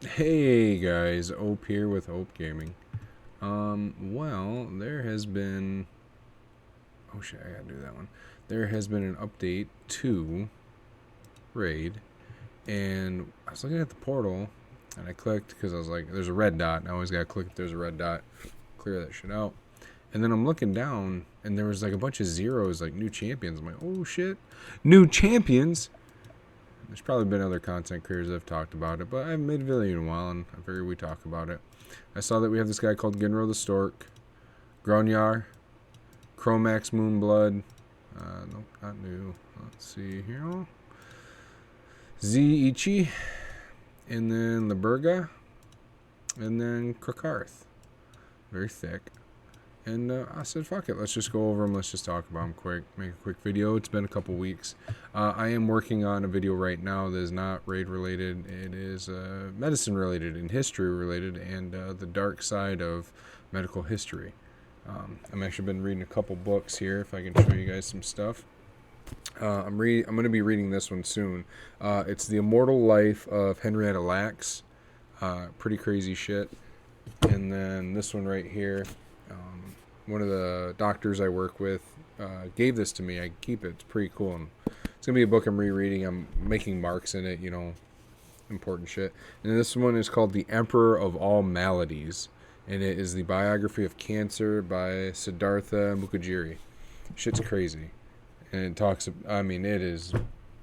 Hey guys, Ope here with Ope Gaming. Well, there has been. Oh shit, I gotta do that one. There has been an update to Raid, and I was looking at the portal, and I clicked because I was like, there's a red dot, and I always gotta click if there's a red dot, clear that shit out. And then I'm looking down, and there was like a bunch of zeros, like new champions. I'm like, oh shit, new champions! There's probably been other content creators that have talked about it, but I haven't made a video in a while, and I figured we talk about it. I saw that we have this guy called Ginro the Stork, Gronyar, Chromax Moonblood. Nope, not new. Let's see here. Ziichi, and then Laburga, and then Karth. Very thick. And I said, fuck it, let's just go over them. Let's just talk about them quick. Make a quick video. It's been a couple weeks. I am working on a video right now that is not raid related. It is medicine related and history related and the dark side of medical history. I'm actually been reading a couple books here. If I can show you guys some stuff. I'm going to be reading this one soon. It's The Immortal Life of Henrietta Lacks. Pretty crazy shit. And then this one right here. One of the doctors I work with gave this to me. I keep it. It's pretty cool. And it's going to be a book I'm rereading. I'm making marks in it, important shit. And this one is called The Emperor of All Maladies. And it is the biography of cancer by Siddhartha Mukherjee. Shit's crazy. And it talks, it is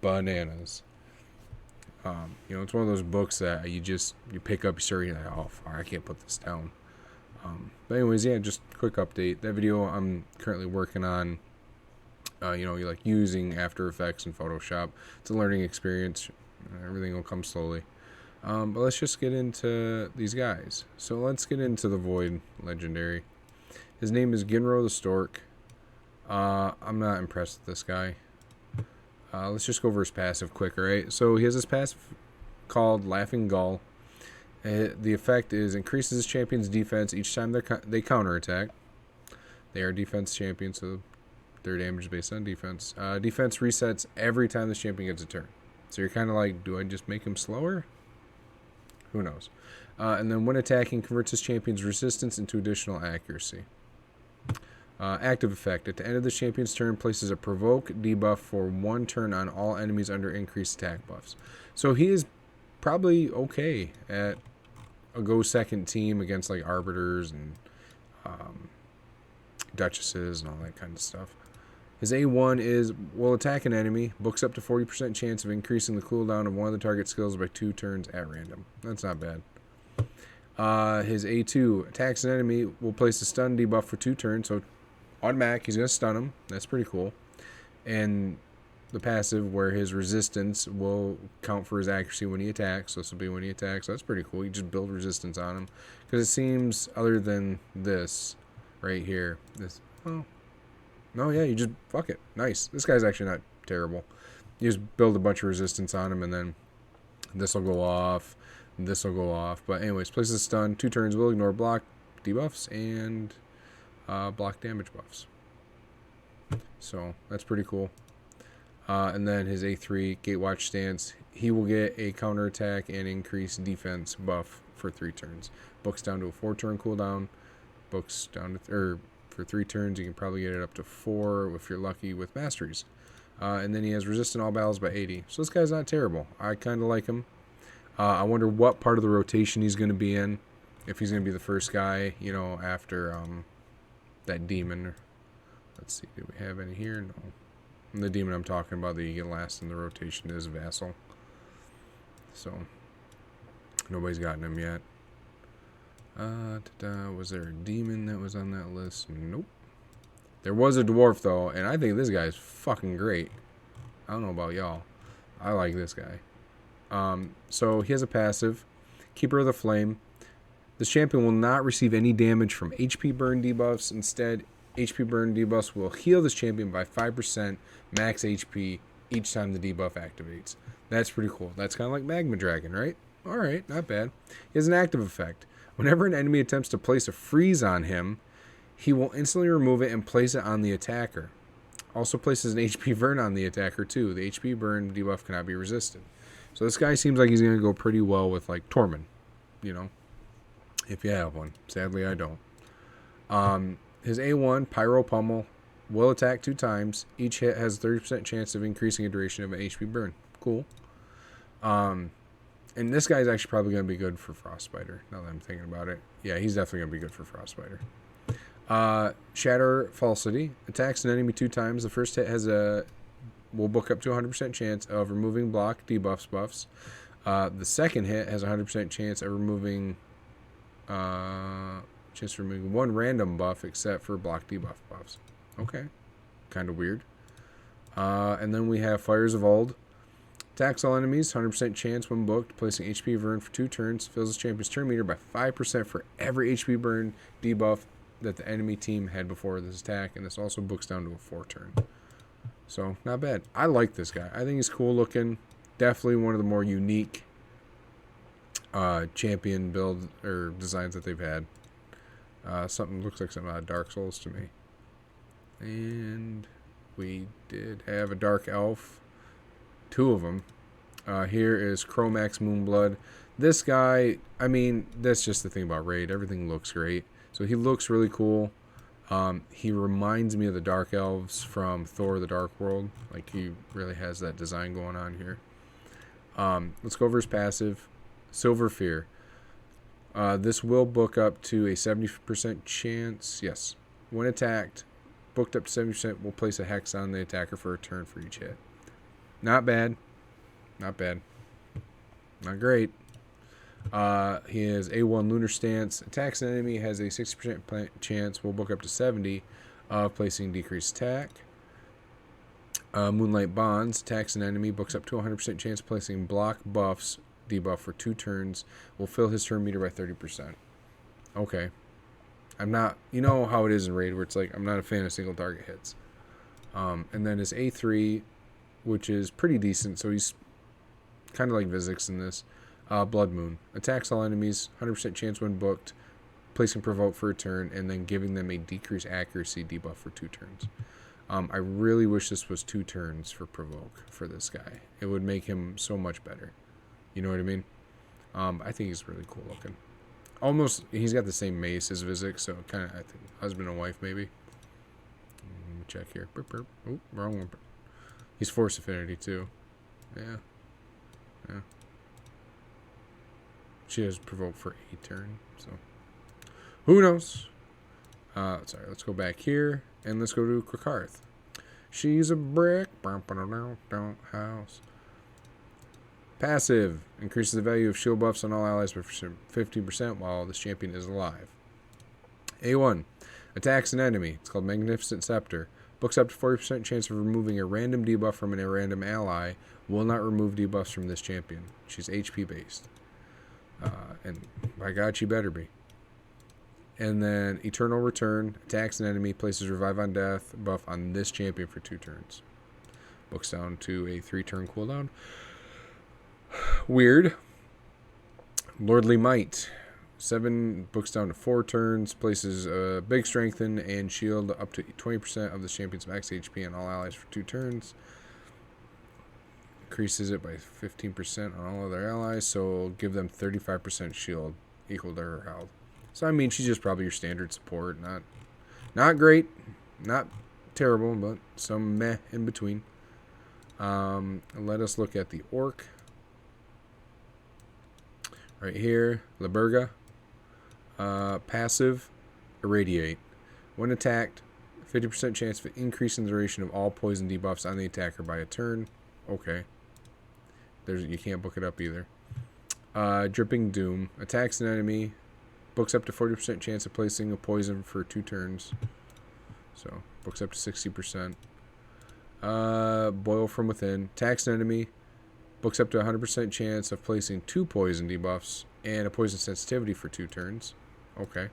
bananas. It's one of those books that you pick up, you start reading, like, oh, fuck, I can't put this down. But anyways, yeah, just quick update. That video I'm currently working on, you like using After Effects and Photoshop. It's a learning experience. Everything will come slowly. But let's just get into these guys. So let's get into the Void Legendary. His name is Ginro the Stork. I'm not impressed with this guy. Let's just go over his passive quick, alright? So he has this passive called Laughing Gull. The effect is increases his champion's defense each time they counterattack. They are defense champions, so their damage is based on defense. Defense resets every time the champion gets a turn. So you're kind of like, do I just make him slower? Who knows? And then when attacking, converts his champion's resistance into additional accuracy. Active effect. At the end of the champion's turn, places a provoke debuff for 1 turn on all enemies under increased attack buffs. So he is probably okay at a go second team against like arbiters and duchesses and all that kind of stuff. His A1 is will attack an enemy, books up to 40% chance of increasing the cooldown of one of the target skills by 2 turns at random. That's not bad. His A2 attacks an enemy, will place a stun debuff for 2 turns, so automatic, he's going to stun him. That's pretty cool. And the passive, where his resistance will count for his accuracy when he attacks. So this will be when he attacks. So that's pretty cool. You just build resistance on him. Because it seems, other than this right here, this, oh, no, yeah, you just, fuck it. Nice. This guy's actually not terrible. You just build a bunch of resistance on him, and then this will go off, this will go off. But anyways, places a stun. 2 turns will ignore block debuffs and block damage buffs. So that's pretty cool. And then his A3 Gatewatch stance, he will get a counterattack and increased defense buff for 3 turns. Books down to a 4-turn cooldown. Books down to for 3 turns. You can probably get it up to 4 if you're lucky with masteries. And then he has resistant all battles by 80. So this guy's not terrible. I kind of like him. I wonder what part of the rotation he's going to be in. If he's going to be the first guy, after that demon. Let's see, do we have any here? No. The demon I'm talking about that you get last in the rotation is Vassal. So, nobody's gotten him yet. Was there a demon that was on that list? Nope. There was a dwarf, though, and I think this guy is fucking great. I don't know about y'all. I like this guy. So, he has a passive. Keeper of the Flame. This champion will not receive any damage from HP burn debuffs. Instead, HP burn debuffs will heal this champion by 5% max HP each time the debuff activates. That's pretty cool. That's kind of like Magma Dragon, right? Alright, not bad. He has an active effect. Whenever an enemy attempts to place a freeze on him, he will instantly remove it and place it on the attacker. Also places an HP burn on the attacker too. The HP burn debuff cannot be resisted. So this guy seems like he's going to go pretty well with like Tormund. you know, if you have one. Sadly, I don't. His A1, Pyro Pummel, will attack 2 times. Each hit has a 30% chance of increasing the duration of an HP burn. Cool. And this guy's actually probably going to be good for Frostbiter, now that I'm thinking about it. Yeah, he's definitely going to be good for Frostbiter. Shatter Falsity. Attacks an enemy 2 times. The first hit will book up to 100% chance of removing block debuffs buffs. The second hit has a 100% chance of removing... just removing 1 random buff except for block debuff buffs. Okay. Kind of weird. And then we have Fires of Old. Attacks all enemies, 100% chance when booked, placing HP burn for 2 turns. Fills the champion's turn meter by 5% for every HP burn debuff that the enemy team had before this attack. And this also books down to a 4 turn. So, not bad. I like this guy. I think he's cool looking. Definitely one of the more unique champion build or designs that they've had. Something looks like something out of Dark Souls to me. And we did have a Dark Elf. 2 of them. Here is Chromax Moonblood. This guy, I mean, that's just the thing about Raid. Everything looks great. So he looks really cool. He reminds me of the Dark Elves from Thor the Dark World. Like, he really has that design going on here. Let's go over his passive. Silver Fear. This will book up to a 70% chance. Yes. When attacked, booked up to 70%, will place a hex on the attacker for a turn for each hit. Not bad. Not bad. Not great. He has A1 Lunar Stance. Attacks an enemy, has a 60% chance, will book up to 70 of placing decreased attack. Moonlight Bonds. Attacks an enemy, books up to 100% chance of placing block buffs debuff for 2 turns. Will fill his turn meter by 30%. Okay. I'm not... You know how it is in Raid where it's like, I'm not a fan of single target hits. And then his A3... which is pretty decent, so he's kind of like Vizix in this. Bloodmoon. Attacks all enemies, 100% chance when booked, placing Provoke for a turn, and then giving them a decreased accuracy debuff for 2 turns. I really wish this was 2 turns for Provoke for this guy. It would make him so much better. You know what I mean? I think he's really cool looking. Almost, he's got the same mace as Vizix, so kind of, I think, husband and wife maybe. Let me check here. Oh, wrong one. He's Force Affinity, too. Yeah. Yeah. She has Provoke for a turn, so... Who knows? Sorry, let's go back here, and let's go to Karth. She's a brick. House. Passive. Increases the value of shield buffs on all allies by 50% while this champion is alive. A1. Attacks an enemy. It's called Magnificent Scepter. Books up to 40% chance of removing a random debuff from a random ally. Will not remove debuffs from this champion. She's HP based. And by God, she better be. And then Eternal Return. Attacks an enemy. Places Revive on Death buff on this champion for 2 turns. Books down to a 3-turn cooldown. Weird. Lordly Might. 7 books down to 4 turns, places Big Strengthen and Shield up to 20% of the champion's max HP on all allies for 2 turns. Increases it by 15% on all other allies, so give them 35% shield equal to her health. So I mean, she's just probably your standard support. Not great, not terrible, but some meh in between. Let us look at the Orc. Right here, Laberga. Passive, Irradiate. When attacked, 50% chance of increasing the duration of all poison debuffs on the attacker by a turn. Okay. You can't book it up either. Dripping Doom. Attacks an enemy. Books up to 40% chance of placing a poison for 2 turns. So, books up to 60%. Boil from Within. Attacks an enemy. Books up to 100% chance of placing 2 poison debuffs and a poison sensitivity for 2 turns. Okay.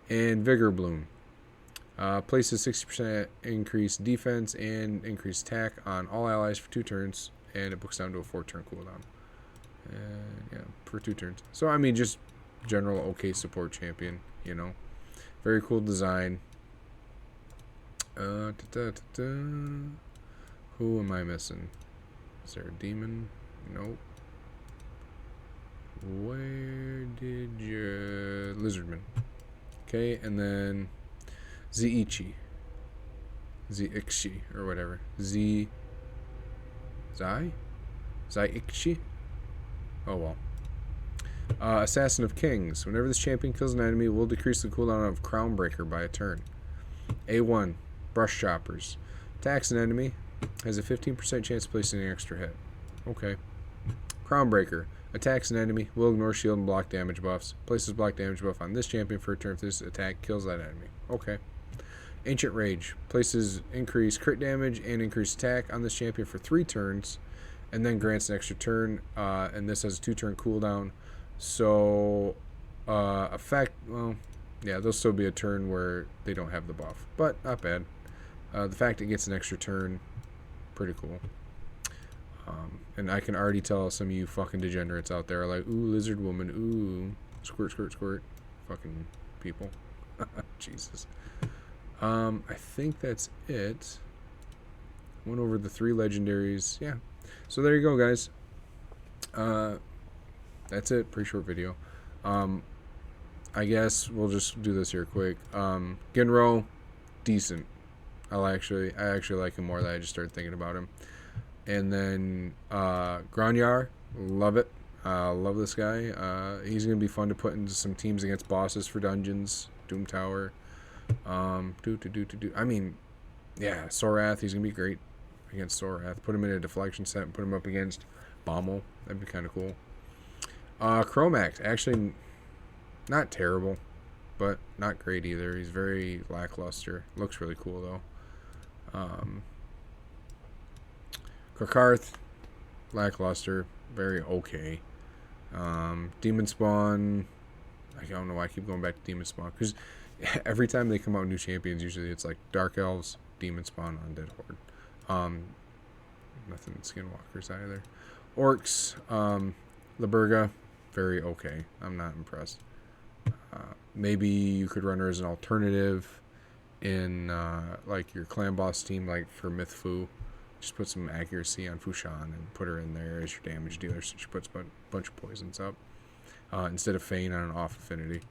And Vigor Bloom. Places 60% increased defense and increased attack on all allies for 2 turns, and it books down to a 4-turn cooldown. And yeah, for 2 turns. So, I mean, just general okay support champion, you know. Very cool design. Who am I missing? Is there a demon? Nope. Where did your Lizardman? Okay, and then Ziichi. Ziichi, or whatever. Zai? Ziichi? Oh well. Assassin of Kings. Whenever this champion kills an enemy, will decrease the cooldown of Crownbreaker by a turn. A1. Brush Choppers. Attacks an enemy. Has a 15% chance of placing an extra hit. Okay. Crownbreaker. Attacks an enemy. Will ignore shield and block damage buffs. Places block damage buff on this champion for a turn if this attack kills that enemy. Okay. Ancient Rage. Places increased crit damage and increased attack on this champion for 3 turns. And then grants an extra turn. And this has a 2-turn cooldown. So, effect, well, yeah, there'll still be a turn where they don't have the buff, but not bad. The fact it gets an extra turn, pretty cool. And I can already tell some of you fucking degenerates out there are like, ooh, lizard woman, ooh, squirt, squirt, squirt, fucking people. Jesus. I think that's it. Went over the 3 legendaries, yeah. So there you go, guys. That's it. Pretty short video. I guess we'll just do this here quick. Genro, decent. I actually like him more than I just started thinking about him. And then Granyar, love it. Love this guy. He's gonna be fun to put into some teams against bosses for dungeons. DoomTower. I mean, yeah, Sorath. He's gonna be great against Sorath. Put him in a deflection set and put him up against Bommel. That'd be kind of cool. Chromax, actually not terrible, but not great either. He's very lackluster. Looks really cool though. Karth, lackluster, very okay. Demon Spawn, I don't know why I keep going back to Demon Spawn, because every time they come out with new champions, usually it's like Dark Elves, Demon Spawn, Undead Horde. Nothing Skinwalkers either. Orcs, Laburga, very okay. I'm not impressed. Maybe you could run her as an alternative in like your clan boss team, like for Myth Fu. Just put some accuracy on Fushan and put her in there as your damage dealer, so she puts a bunch of poisons up instead of Feign on an off affinity.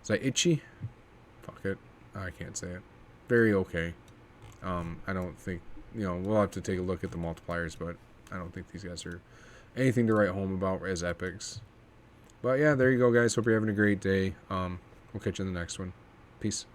Zaichi, fuck it, I can't say it. Very okay. I don't think, we'll have to take a look at the multipliers, but I don't think these guys are anything to write home about as epics. But yeah, there you go, guys. Hope you're having a great day. We'll catch you in the next one. Peace.